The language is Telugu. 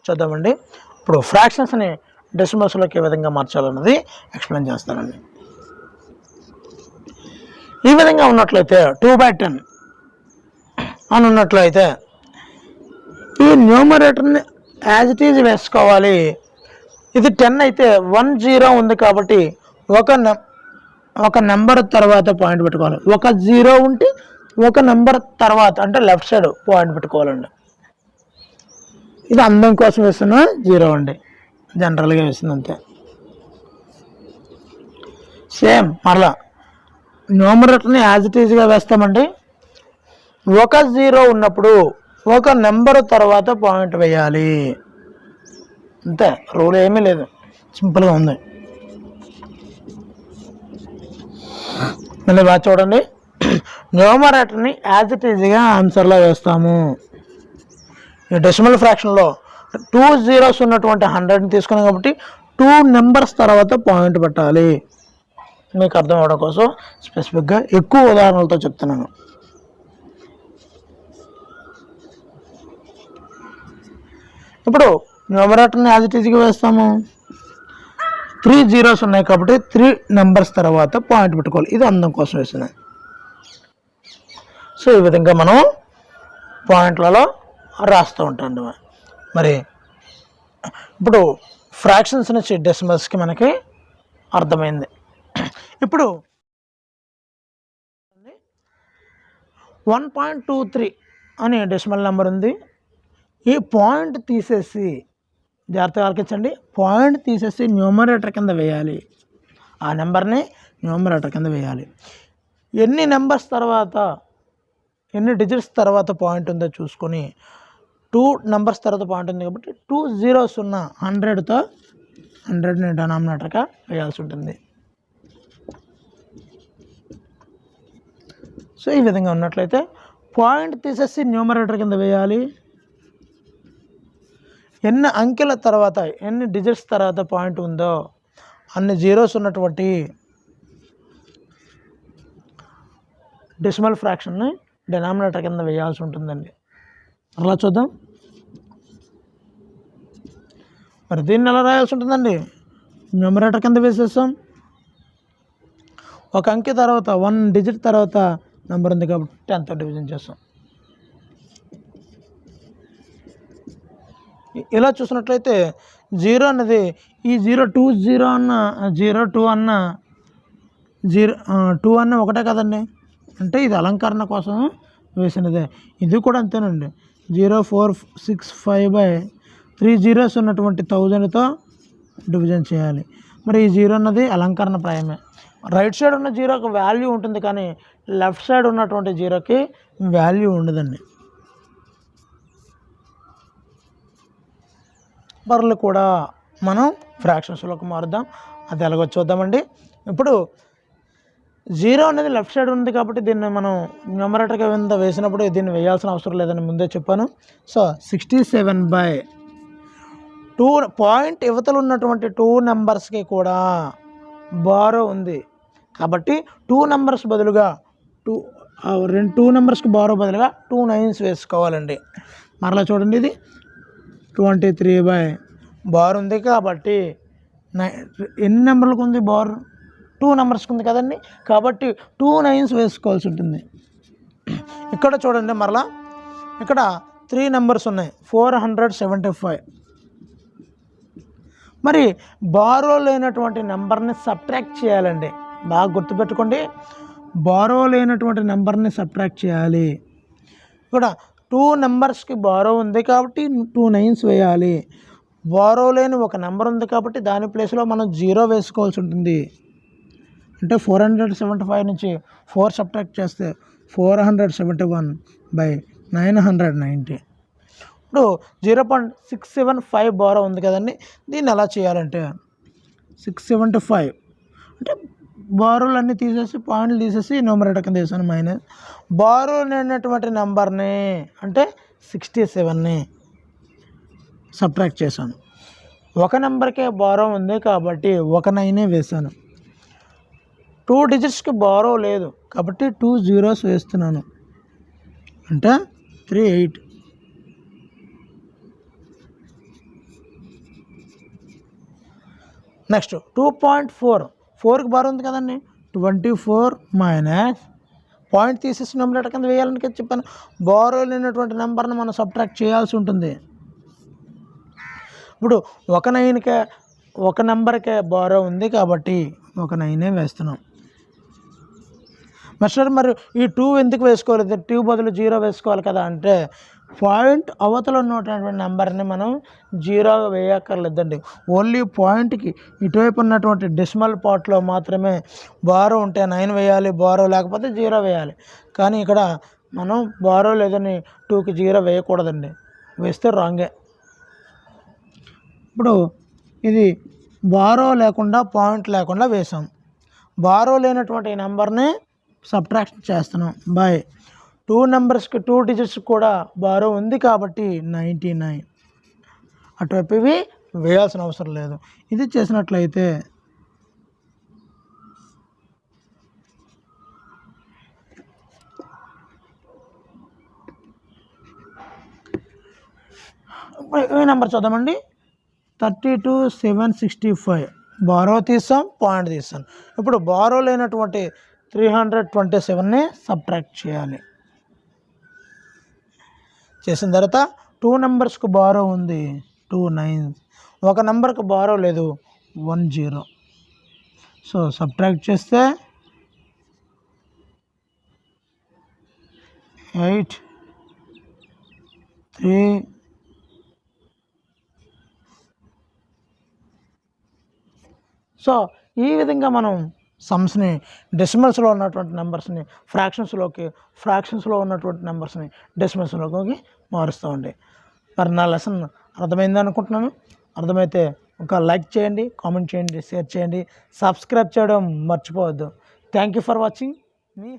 చూద్దామండి. ఇప్పుడు ఫ్రాక్షన్స్ని డెసిమల్స్లోకి ఏ విధంగా మార్చాలన్నది ఎక్స్ప్లెయిన్ చేస్తానండి. ఈ విధంగా ఉన్నట్లయితే 2/10 అని ఉన్నట్లయితే ఈ న్యూమరేటర్ని యాజ్ ఇట్ ఈజ్ వేసుకోవాలి. ఇది 10 అయితే 1 0 ఉంది కాబట్టి ఒక నెంబర్ తర్వాత పాయింట్ పెట్టుకోవాలి. ఒక 0 ఉంటే ఒక నెంబర్ తర్వాత అంటే లెఫ్ట్ సైడ్ పాయింట్ పెట్టుకోవాలండి. ఇది అందం కోసం వేస్తున్న 0 అండి, జనరల్గా వేస్తుంది అంతే. సేమ్ మరలా న్యూమరేటర్ని యాజ్ ఇట్ ఈజ్గా వేస్తామండి. ఒక 0 ఉన్నప్పుడు ఒక నెంబర్ తర్వాత పాయింట్ వేయాలి, అంతే. రూల్ ఏమీ లేదు, సింపుల్గా ఉంది. మళ్ళీ బాగా చూడండి, న్యూమరేటర్ని యాజ్ ఇట్ ఈజ్గా ఆన్సర్లో వేస్తాము. ఈ డెసిమల్ ఫ్రాక్షన్లో 2 zeros ఉన్నటువంటి 100ని తీసుకున్నాం కాబట్టి 2 నెంబర్స్ తర్వాత పాయింట్ పెట్టాలి. మీకు అర్థం అవడం కోసం స్పెసిఫిక్గా ఎక్కువ ఉదాహరణలతో చెప్తున్నాను. ఇప్పుడు న్యూమరేటర్ని యాజ్ ఇట్ ఈజ్గా వేస్తాము. 3 zeros ఉన్నాయి కాబట్టి 3 నెంబర్స్ తర్వాత పాయింట్ పెట్టుకోవాలి. ఇది అందం కోసం వేస్తున్నాయి. సో ఈ విధంగా మనం పాయింట్లలో రాస్తూ ఉంటాం. మరి ఇప్పుడు ఫ్రాక్షన్స్ నుంచి డెసిమల్స్కి మనకి అర్థమైంది. ఇప్పుడు 1.23 అని డెసిమల్ నెంబర్ ఉంది. ఈ పాయింట్ తీసేసి జాగ్రత్తగా ఆలకించండి, పాయింట్ తీసేసి న్యూమరేటర్ కింద వేయాలి. ఆ నెంబర్ని న్యూమరేటర్ కింద వేయాలి. ఎన్ని నెంబర్స్ తర్వాత ఎన్ని డిజిట్స్ తర్వాత పాయింట్ ఉందో చూసుకొని 2 నెంబర్స్ తర్వాత పాయింట్ ఉంది కాబట్టి 2 zeros ఉన్న 100తో 100ని డినామినేటర్గా వేయాల్సి ఉంటుంది. సో ఈ విధంగా ఉన్నట్లయితే పాయింట్ తీసేసి న్యూమరేటర్ కింద వేయాలి. ఎన్ని అంకెల తర్వాత ఎన్ని డిజిట్స్ తర్వాత పాయింట్ ఉందో అన్ని జీరోస్ ఉన్నటువంటి డెసిమల్ ఫ్రాక్షన్ని డినామినేటర్ కింద వేయాల్సి ఉంటుందండి. అలా చూద్దాం. మరి దీన్ని ఎలా రాయాల్సి ఉంటుందండి? న్యూమరేటర్ కింద వేసేస్తాం. ఒక అంకె తర్వాత 1 digit తర్వాత నెంబర్ ఉంది కాబట్టి 10తో డివిజన్ చేస్తాం. ఇలా చూసినట్లయితే 0 అన్నది ఈ 0 అన్న 2 అన్న 2 అన్న ఒకటే కదండి, అంటే ఇది అలంకరణ కోసం వేసినదే. ఇది కూడా అంతేనండి. 0465/3 zeros ఉన్నటువంటి 1000తో డివిజన్ చేయాలి. మరి ఈ 0 అన్నది అలంకరణ ప్రాయమే. రైట్ సైడ్ ఉన్న 0కి వాల్యూ ఉంటుంది, కానీ లెఫ్ట్ సైడ్ ఉన్నటువంటి 0కి వాల్యూ ఉండదండి. బర్లు కూడా మనం ఫ్రాక్షన్స్లోకి మారుద్దాం. అది ఎలాగో చూద్దామండి. ఇప్పుడు 0 అనేది లెఫ్ట్ సైడ్ ఉంది కాబట్టి దీన్ని మనం న్యూమరేటర్గా కింద వేసినప్పుడు దీన్ని వేయాల్సిన అవసరం లేదని ముందే చెప్పాను. సో 67/2 పాయింట్ యువతలు ఉన్నటువంటి 2 నెంబర్స్కి కూడా బారో ఉంది కాబట్టి 2 నెంబర్స్ బదులుగా 2 నెంబర్స్కి బారో బదులుగా 2 9s వేసుకోవాలండి. మరలా చూడండి, ఇది 23 బార్ ఉంది కాబట్టి ఎన్ని నెంబర్లకు ఉంది బార్? 2 నెంబర్స్కి ఉంది కదండి, కాబట్టి 2 9s వేసుకోవాల్సి ఉంటుంది. ఇక్కడ చూడండి, మరలా ఇక్కడ 3 నెంబర్స్ ఉన్నాయి, 475. మరి బారో లేనటువంటి నెంబర్ని సబ్ట్రాక్ట్ చేయాలండి. బాగా గుర్తుపెట్టుకోండి, బారో లేనటువంటి నెంబర్ని సబ్ట్రాక్ట్ చేయాలి. ఇక్కడ 2 నెంబర్స్కి బారో ఉంది కాబట్టి 2 9s వేయాలి. బారో లేని ఒక నెంబర్ ఉంది కాబట్టి దాని ప్లేస్లో మనం 0 వేసుకోవాల్సి ఉంటుంది. అంటే 475 నుంచి 4 సబ్ట్రాక్ట్ చేస్తే 471/990. ఇప్పుడు 0.675 బారో ఉంది కదండి, దీన్ని ఎలా చేయాలంటే 675 అంటే బారోలు అన్నీ తీసేసి పాయింట్లు తీసేసి న్యూమరేటర్ కింద వేసాను. మైనస్ బారో లేనటువంటి నెంబర్ని అంటే 67ని సబ్ట్రాక్ట్ చేశాను. ఒక నెంబర్కే బారో ఉంది కాబట్టి ఒక 9 వేసాను. 2 digitsకి బారో లేదు కాబట్టి 2 zeros వేస్తున్నాను, అంటే 38. నెక్స్ట్ 2.4 4కి బార్ ఉంది కదండి, 24 మైనస్ పాయింట్ తీసేసి న్యూమరేటర్ కింద వేయాలని కదా చెప్పాను. బారో లేనటువంటి నెంబర్ని మనం సబ్ట్రాక్ట్ చేయాల్సి ఉంటుంది. ఇప్పుడు ఒక నెంబర్కే బారో ఉంది కాబట్టి ఒక 9 వేస్తున్నాం. మాస్టర్ మరి ఈ 2 ఎందుకు వేసుకోలేదు, 2 బదులు 0 వేసుకోవాలి కదా అంటే, పాయింట్ అవతల ఉన్నటువంటి నెంబర్ని మనం 0 వేయక్కర్లేదండి. ఓన్లీ పాయింట్కి ఇటువైపు ఉన్నటువంటి డెసిమల్ పార్ట్లో మాత్రమే బారో ఉంటే 9 వేయాలి, బారో లేకపోతే 0 వేయాలి. కానీ ఇక్కడ మనం బారో లేదని 2కి 0 వేయకూడదండి, వేస్తే రాంగే. ఇప్పుడు ఇది బారో లేకుండా పాయింట్ లేకుండా వేసాం. బారో లేనటువంటి నెంబర్ని సబ్ట్రాక్షన్ చేస్తున్నాం బై 2 నెంబర్స్కి 2 డిజిట్స్ కూడా బారో ఉంది కాబట్టి 99. అటువైపు ఇవి వేయాల్సిన అవసరం లేదు. ఇది చేసినట్లయితే ఈ నెంబర్ చూద్దామండి. 32,765 బారో తీసాం, పాయింట్ తీసాం. ఇప్పుడు బారో లేనటువంటి 327ని సబ్ట్రాక్ట్ చేయాలి. చేసిన తర్వాత 2 నెంబర్స్కి బారో ఉంది 2 9, ఒక నెంబర్కి బారో లేదు 10. సో సబ్ట్రాక్ట్ చేస్తే 8 3 సో ఈ విధంగా మనం సమ్స్ని డెసిమల్స్లో ఉన్నటువంటి నెంబర్స్ని ఫ్రాక్షన్స్లో ఉన్నటువంటి నెంబర్స్ని డెసిమల్స్లోకి మారుస్తామండి. మరి నా లెసన్ అర్థమైంది అనుకుంటున్నాను. అర్థమైతే ఒక లైక్ చేయండి, కామెంట్ చేయండి, షేర్ చేయండి, సబ్స్క్రైబ్ చేయడం మర్చిపోవద్దు. Thank you for watching me